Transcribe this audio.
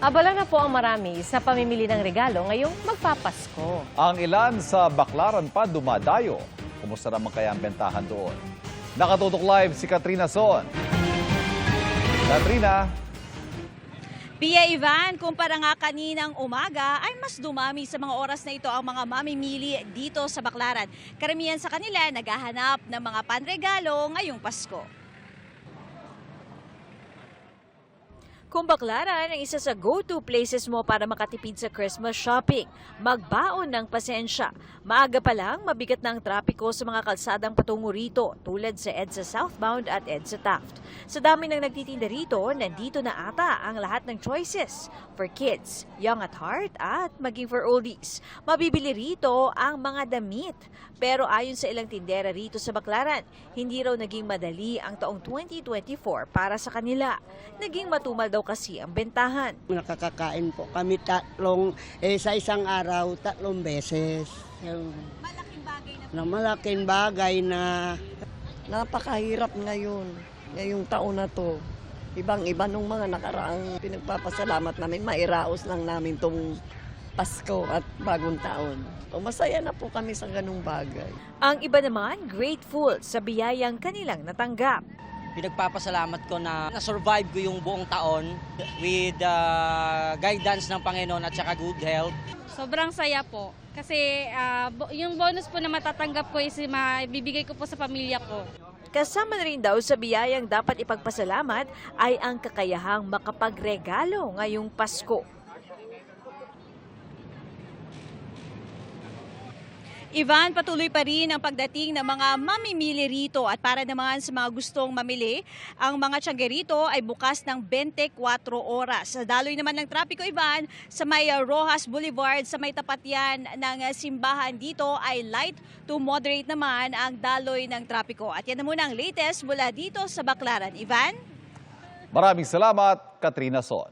Abala na po ang marami sa pamimili ng regalo ngayong magpapasko. Ang ilan sa Baclaran pa dumadayo. Kumusta naman kaya ang bentahan doon? Nakatutok live si Katrina Son. Katrina. Pia Ivan, kumpara nga kaninang umaga ay mas dumami sa mga oras na ito ang mga mamimili dito sa Baclaran. Karamihan sa kanila naghahanap ng mga panregalo ngayong Pasko. Kung Baclaran ang isa sa go-to places mo para makatipid sa Christmas shopping, magbaon ng pasensya. Maaga pa lang, mabigat na ang trapiko sa mga kalsadang patungo rito, tulad sa EDSA Southbound at EDSA Taft. Sa dami ng nagtitinda rito, nandito na ata ang lahat ng choices for kids, young at heart, at maging for oldies. Mabibili rito ang mga damit. Pero ayon sa ilang tindera rito sa Baclaran, hindi raw naging madali ang taong 2024 para sa kanila. Naging matumal daw kasi ang bentahan. Nakakakain po kami sa isang araw, 3 beses. Malaking bagay na Malaking bagay na Napakahirap ngayon, ngayong taon na to. Ibang-iba nung mga nakaraang pinagpapasalamat namin, mairaos lang namin tong Pasko at Bagong Taon. O masaya na po kami sa ganung bagay. Ang iba naman, grateful sa biyayang kanilang natanggap. Pinagpapasalamat ko na na-survive ko yung buong taon with guidance ng Panginoon at saka good health. Sobrang saya po. Kasi yung bonus po na matatanggap ko is bibigay ko po sa pamilya ko. Kasama na rin daw sa biyayang dapat ipagpasalamat ay ang kakayahang makapagregalo ngayong Pasko. Ivan, patuloy pa rin ang pagdating ng mga mamimili rito at para naman sa mga gustong mamili, ang mga tiyaga rito ay bukas ng 24 oras. Sa daloy naman ng trapiko, Ivan, sa may Rojas Boulevard, sa may tapat yan ng simbahan dito ay light to moderate naman ang daloy ng trapiko. At yan na muna ang latest mula dito sa Baclaran. Ivan? Maraming salamat, Katrina Son.